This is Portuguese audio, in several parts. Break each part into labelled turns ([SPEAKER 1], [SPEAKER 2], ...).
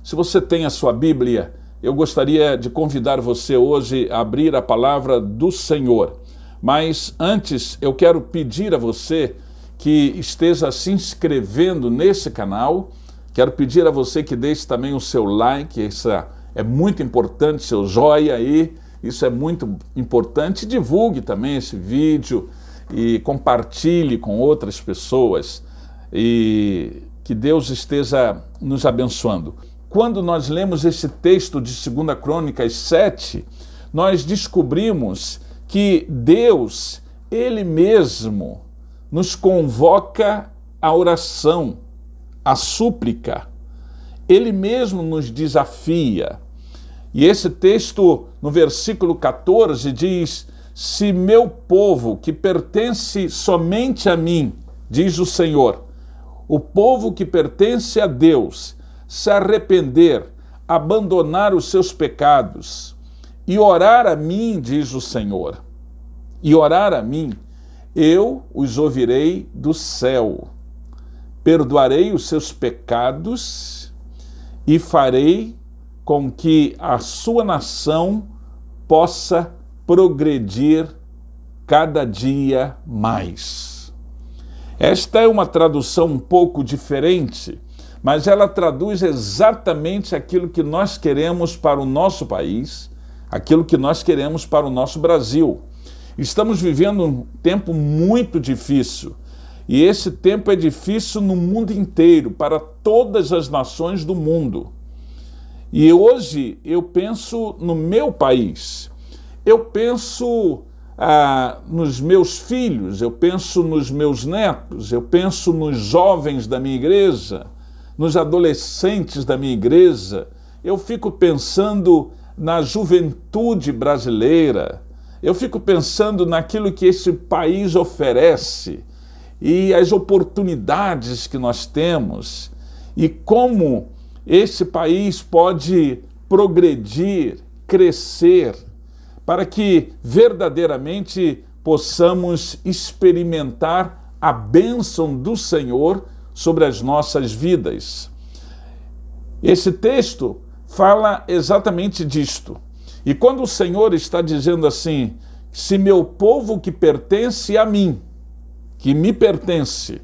[SPEAKER 1] Se você tem a sua Bíblia, eu gostaria de convidar você hoje a abrir a palavra do Senhor. Mas antes, eu quero pedir a você que esteja se inscrevendo nesse canal. Quero pedir a você que deixe também o seu like, isso é muito importante, seu joia aí, isso é muito importante. Divulgue também esse vídeo e compartilhe com outras pessoas e que Deus esteja nos abençoando. Quando nós lemos esse texto de 2 Crônicas 7, nós descobrimos que Deus, Ele mesmo, nos convoca à oração, à súplica. Ele mesmo nos desafia. E esse texto, no versículo 14, diz: se meu povo, que pertence somente a mim, diz o Senhor, o povo que pertence a Deus, se arrepender, abandonar os seus pecados e orar a mim, diz o Senhor, e orar a mim, eu os ouvirei do céu, perdoarei os seus pecados e farei com que a sua nação possa progredir cada dia mais. Esta é uma tradução um pouco diferente, mas ela traduz exatamente aquilo que nós queremos para o nosso país, aquilo que nós queremos para o nosso Brasil. Estamos vivendo um tempo muito difícil, e esse tempo é difícil no mundo inteiro, para todas as nações do mundo. E hoje eu penso no meu país, eu penso nos meus filhos, eu penso nos meus netos, eu penso nos jovens da minha igreja, nos adolescentes da minha igreja, eu fico pensando na juventude brasileira, eu fico pensando naquilo que esse país oferece e as oportunidades que nós temos e como esse país pode progredir, crescer, para que verdadeiramente possamos experimentar a bênção do Senhor sobre as nossas vidas. Esse texto fala exatamente disto. E quando o Senhor está dizendo assim, se meu povo que pertence a mim, que me pertence,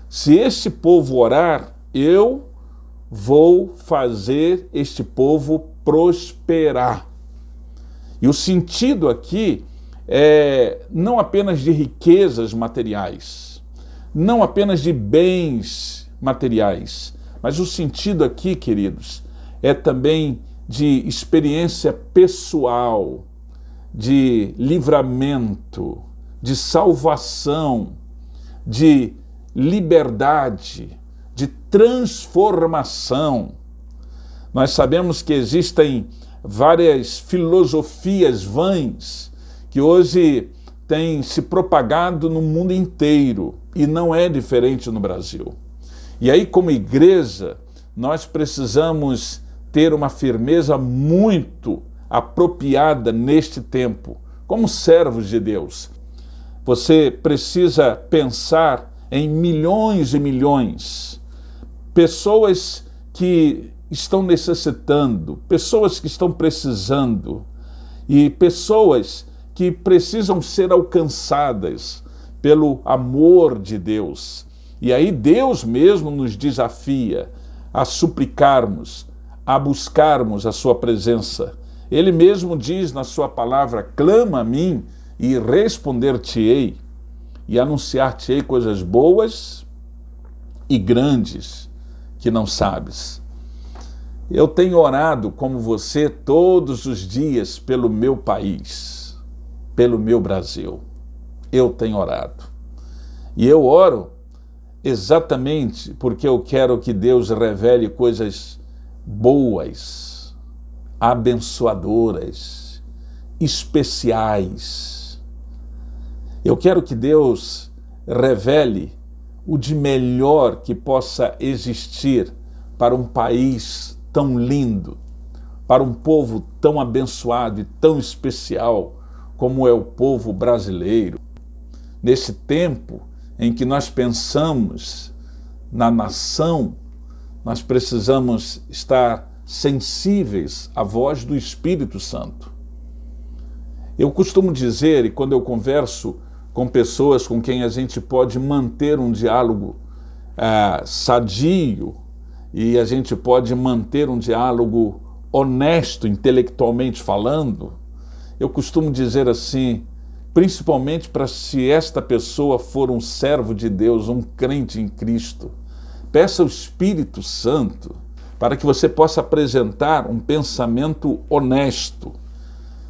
[SPEAKER 1] se este povo orar, eu vou fazer este povo prosperar. E o sentido aqui é não apenas de riquezas materiais, não apenas de bens materiais, mas o sentido aqui, queridos, é também de experiência pessoal, de livramento, de salvação, de liberdade, de transformação. Nós sabemos que existem várias filosofias vãs que hoje têm se propagado no mundo inteiro e não é diferente no Brasil. E aí, como igreja, nós precisamos ter uma firmeza muito apropriada neste tempo, como servos de Deus. Você precisa pensar em milhões e milhões, pessoas que estão necessitando, pessoas que estão precisando e pessoas que precisam ser alcançadas pelo amor de Deus. E aí Deus mesmo nos desafia a suplicarmos, a buscarmos a sua presença. Ele mesmo diz na sua palavra, clama a mim e responder-te-ei e anunciar-te-ei coisas boas e grandes que não sabes. Eu tenho orado como você todos os dias pelo meu país, pelo meu Brasil. Eu tenho orado. E eu oro exatamente porque eu quero que Deus revele coisas boas, abençoadoras, especiais. Eu quero que Deus revele o de melhor que possa existir para um país tão lindo, para um povo tão abençoado e tão especial como é o povo brasileiro. Nesse tempo em que nós pensamos na nação, nós precisamos estar sensíveis à voz do Espírito Santo. Eu costumo dizer, e quando eu converso com pessoas com quem a gente pode manter um diálogo sadio, e a gente pode manter um diálogo honesto, intelectualmente falando, eu costumo dizer assim, principalmente para se esta pessoa for um servo de Deus, um crente em Cristo, peça ao Espírito Santo para que você possa apresentar um pensamento honesto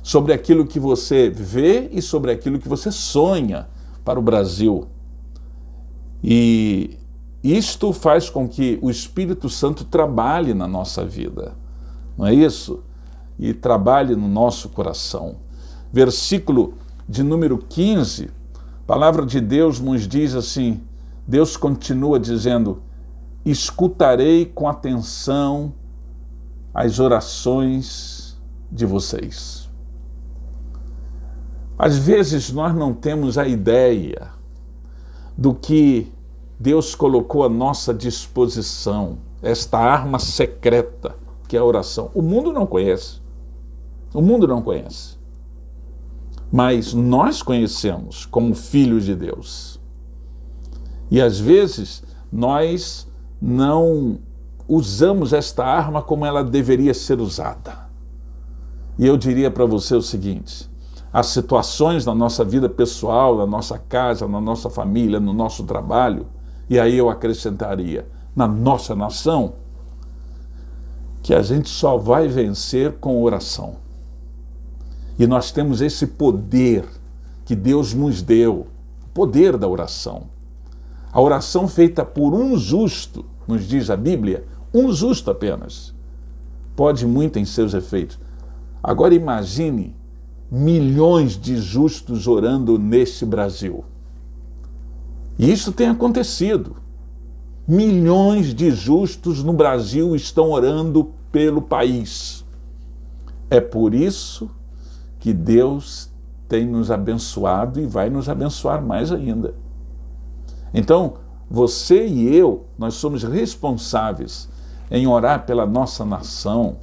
[SPEAKER 1] sobre aquilo que você vê e sobre aquilo que você sonha para o Brasil. E isto faz com que o Espírito Santo trabalhe na nossa vida, não é isso? E trabalhe no nosso coração. Versículo de número 15, a palavra de Deus nos diz assim, Deus continua dizendo, escutarei com atenção as orações de vocês. Às vezes nós não temos a ideia do que Deus colocou à nossa disposição, esta arma secreta que é a oração. O mundo não conhece. O mundo não conhece. Mas nós conhecemos como filhos de Deus. E às vezes nós não usamos esta arma como ela deveria ser usada. E eu diria para você o seguinte, as situações na nossa vida pessoal, na nossa casa, na nossa família, no nosso trabalho, e aí eu acrescentaria, na nossa nação, que a gente só vai vencer com oração. E nós temos esse poder que Deus nos deu, o poder da oração. A oração feita por um justo, nos diz a Bíblia, um justo apenas, pode muito em seus efeitos. Agora imagine milhões de justos orando neste Brasil. E isso tem acontecido. Milhões de justos no Brasil estão orando pelo país. É por isso que Deus tem nos abençoado e vai nos abençoar mais ainda. Então, você e eu, nós somos responsáveis em orar pela nossa nação,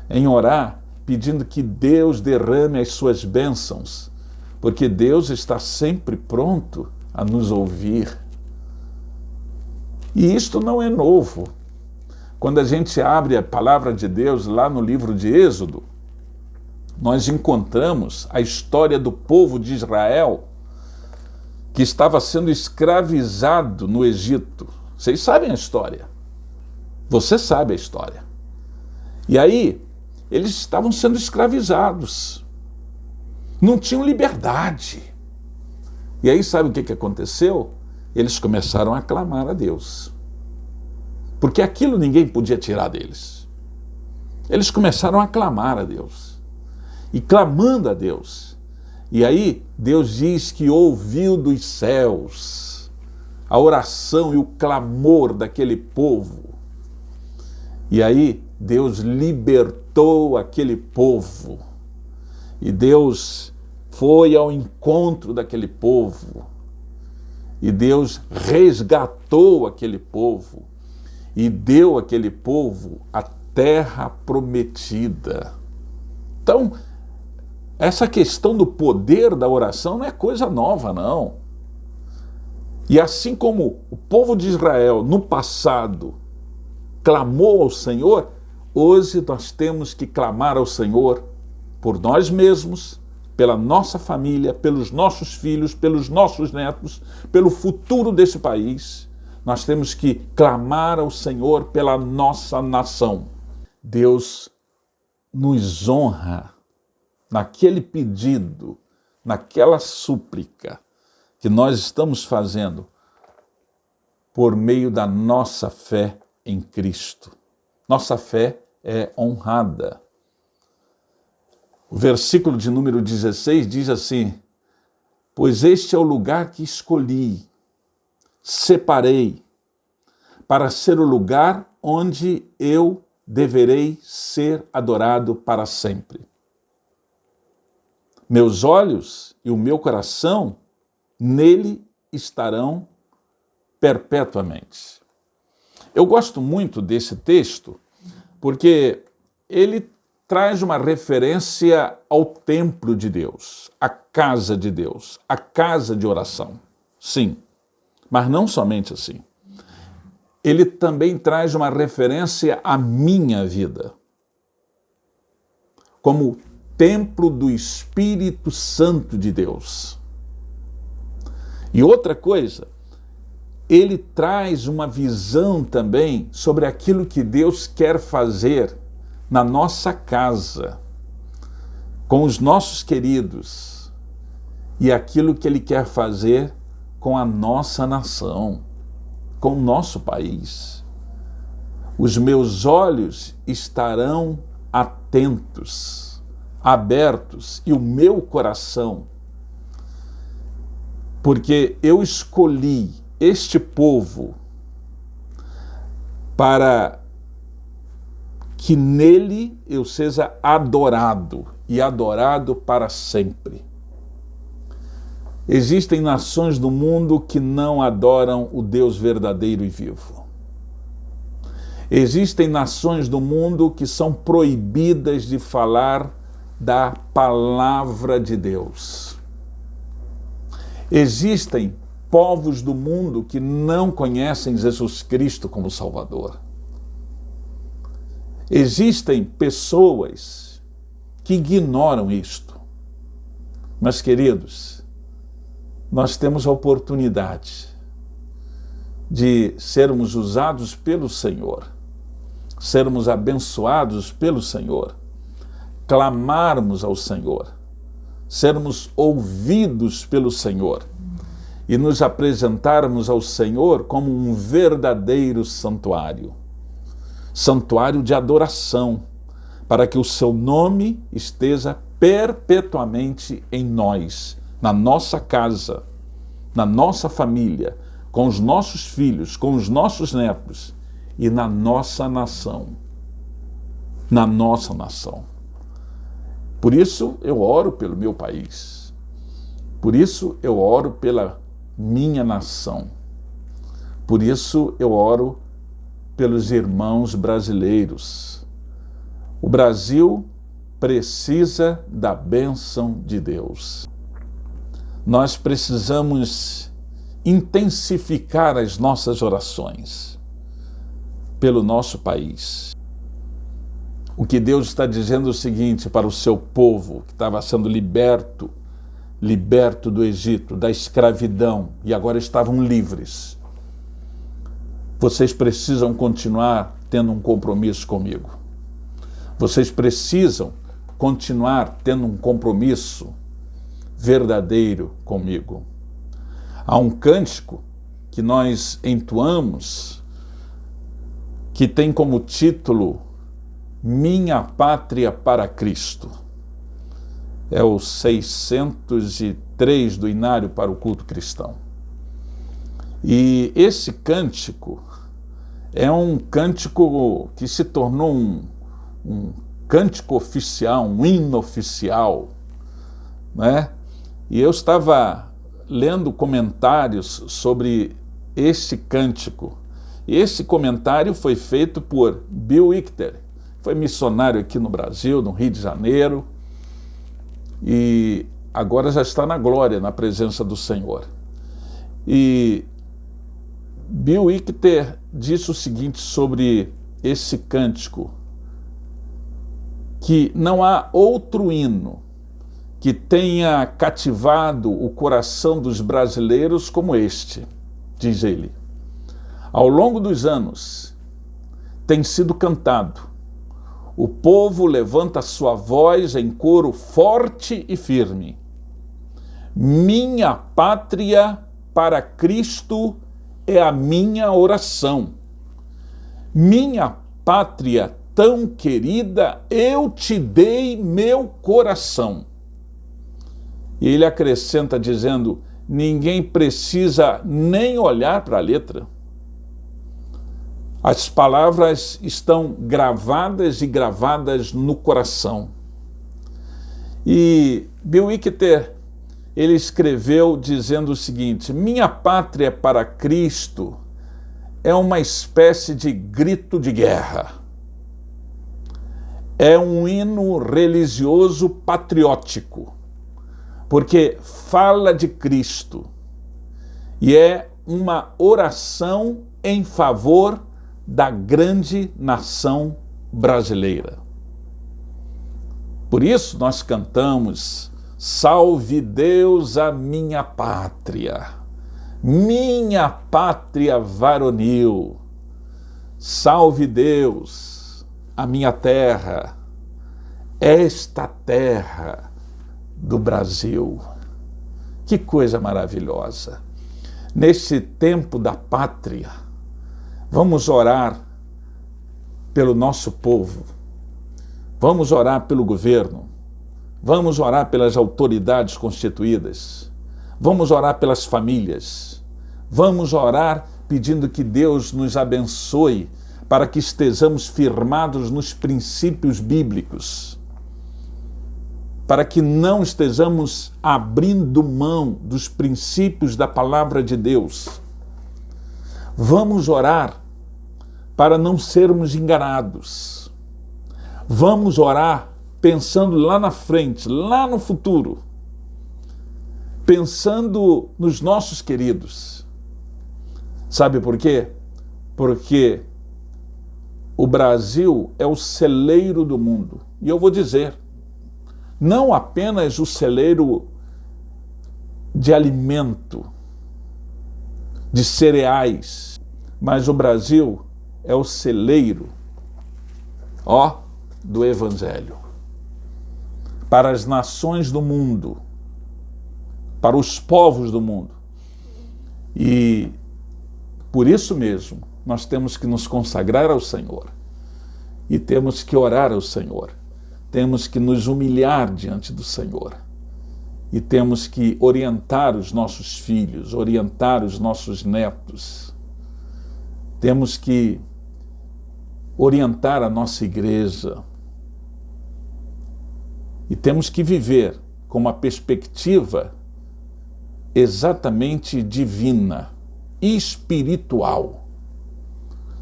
[SPEAKER 1] em orar pedindo que Deus derrame as suas bênçãos, porque Deus está sempre pronto a nos ouvir. E isto não é novo. Quando a gente abre a palavra de Deus lá no livro de Êxodo, nós encontramos a história do povo de Israel que estava sendo escravizado no Egito. Vocês sabem a história. Você sabe a história. E aí, eles estavam sendo escravizados. Não tinham liberdade. E aí, sabe o que aconteceu? Eles começaram a clamar a Deus. Porque aquilo ninguém podia tirar deles. Eles começaram a clamar a Deus. E clamando a Deus. E aí, Deus diz que ouviu dos céus a oração e o clamor daquele povo. E aí, Deus libertou aquele povo. E Deus foi ao encontro daquele povo. E Deus resgatou aquele povo. E deu àquele povo a terra prometida. Então, essa questão do poder da oração não é coisa nova, não. E assim como o povo de Israel, no passado, clamou ao Senhor, hoje nós temos que clamar ao Senhor por nós mesmos, pela nossa família, pelos nossos filhos, pelos nossos netos, pelo futuro desse país. Nós temos que clamar ao Senhor pela nossa nação. Deus nos honra naquele pedido, naquela súplica que nós estamos fazendo por meio da nossa fé em Cristo. Nossa fé é honrada. O versículo de número 16 diz assim, pois este é o lugar que escolhi, separei, para ser o lugar onde eu deverei ser adorado para sempre. Meus olhos e o meu coração nele estarão perpetuamente. Eu gosto muito desse texto, porque ele traz uma referência ao templo de Deus, à casa de Deus, à casa de oração. Sim, mas não somente assim. Ele também traz uma referência à minha vida, como templo do Espírito Santo de Deus. E outra coisa, ele traz uma visão também sobre aquilo que Deus quer fazer na nossa casa, com os nossos queridos, e aquilo que ele quer fazer com a nossa nação, com o nosso país. Os meus olhos estarão atentos, abertos, e o meu coração, porque eu escolhi este povo para que nele eu seja adorado, e adorado para sempre. Existem nações do mundo que não adoram o Deus verdadeiro e vivo. Existem nações do mundo que são proibidas de falar da palavra de Deus. Existem povos do mundo que não conhecem Jesus Cristo como Salvador. Existem pessoas que ignoram isto. Mas, queridos, nós temos a oportunidade de sermos usados pelo Senhor, sermos abençoados pelo Senhor, clamarmos ao Senhor, sermos ouvidos pelo Senhor e nos apresentarmos ao Senhor como um verdadeiro santuário, santuário de adoração, para que o seu nome esteja perpetuamente em nós, na nossa casa, na nossa família, com os nossos filhos, com os nossos netos e na nossa nação. Na nossa nação. Por isso eu oro pelo meu país. Por isso eu oro pela minha nação. Por isso eu oro pelos irmãos brasileiros. O Brasil precisa da bênção de Deus. Nós precisamos intensificar as nossas orações pelo nosso país. O que Deus está dizendo é o seguinte para o seu povo que estava sendo liberto do Egito, da escravidão, e agora estavam livres. Vocês precisam continuar tendo um compromisso comigo. Vocês precisam continuar tendo um compromisso verdadeiro comigo. Há um cântico que nós entoamos que tem como título Minha Pátria para Cristo. É o 603 do Inário para o Culto Cristão. E esse cântico é um cântico que se tornou um cântico oficial, um hino oficial, né? E eu estava lendo comentários sobre esse cântico. E esse comentário foi feito por Bill Wichter, foi missionário aqui no Brasil, no Rio de Janeiro, e agora já está na glória, na presença do Senhor. E Bill Wichter disse o seguinte sobre esse cântico, que não há outro hino que tenha cativado o coração dos brasileiros como este, diz ele. Ao longo dos anos, tem sido cantado. O povo levanta sua voz em coro forte e firme. Minha pátria para Cristo é a minha oração. Minha pátria tão querida, eu te dei meu coração. E ele acrescenta dizendo, ninguém precisa nem olhar para a letra. As palavras estão gravadas e gravadas no coração. E Bill Wichter, ele escreveu dizendo o seguinte, minha pátria para Cristo é uma espécie de grito de guerra. é um hino religioso patriótico, porque fala de Cristo e é uma oração em favor da grande nação brasileira. Por isso nós cantamos: salve Deus a minha pátria varonil, salve Deus a minha terra, esta terra do Brasil. Que coisa maravilhosa! Nesse tempo da pátria, vamos orar pelo nosso povo, vamos orar pelo governo, vamos orar pelas autoridades constituídas, vamos orar pelas famílias, vamos orar pedindo que Deus nos abençoe para que estejamos firmados nos princípios bíblicos, para que não estejamos abrindo mão dos princípios da palavra de Deus. Vamos orar para não sermos enganados. Vamos orar pensando lá na frente, lá no futuro, pensando nos nossos queridos. Sabe por quê? Porque o Brasil é o celeiro do mundo. E eu vou dizer, não apenas o celeiro de alimento, de cereais, mas o Brasil é o celeiro, do Evangelho. Para as nações do mundo, para os povos do mundo. E por isso mesmo, nós temos que nos consagrar ao Senhor e temos que orar ao Senhor. Temos que nos humilhar diante do Senhor e temos que orientar os nossos filhos, orientar os nossos netos. Temos que orientar a nossa igreja e temos que viver com uma perspectiva exatamente divina, espiritual.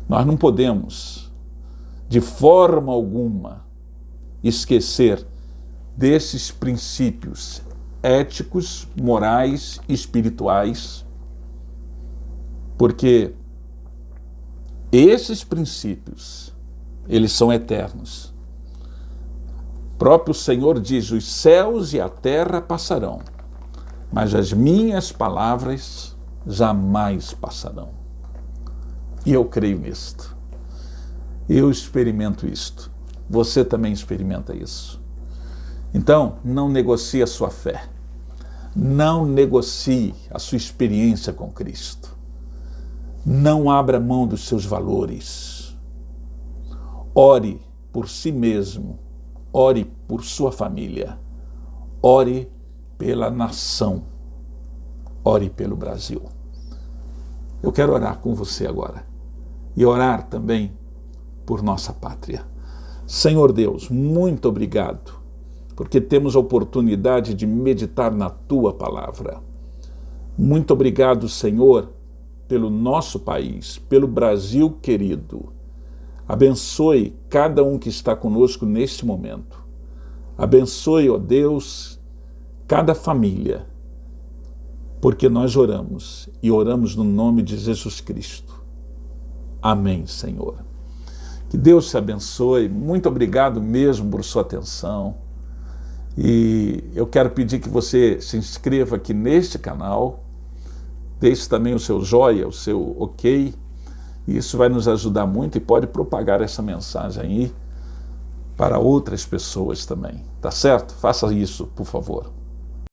[SPEAKER 1] Nós não podemos, de forma alguma, esquecer desses princípios éticos, morais, espirituais, porque esses princípios, eles são eternos. O próprio Senhor diz: os céus e a terra passarão, mas as minhas palavras jamais passarão. E eu creio nisto. Eu experimento isto. Você também experimenta isso. Então, não negocie a sua fé. Não negocie a sua experiência com Cristo. Não abra mão dos seus valores. Ore por si mesmo. Ore por sua família. Ore pela nação. Ore pelo Brasil. Eu quero orar com você agora. E orar também por nossa pátria. Senhor Deus, muito obrigado, porque temos a oportunidade de meditar na Tua palavra. Muito obrigado, Senhor, pelo nosso país, pelo Brasil querido. Abençoe cada um que está conosco neste momento. Abençoe, ó Deus, cada família, porque nós oramos e oramos no nome de Jesus Cristo. Amém, Senhor. Que Deus te abençoe. Muito obrigado mesmo por sua atenção. E eu quero pedir que você se inscreva aqui neste canal, deixe também o seu joia, o seu ok. Isso vai nos ajudar muito e pode propagar essa mensagem aí para outras pessoas também. Tá certo? Faça isso, por favor.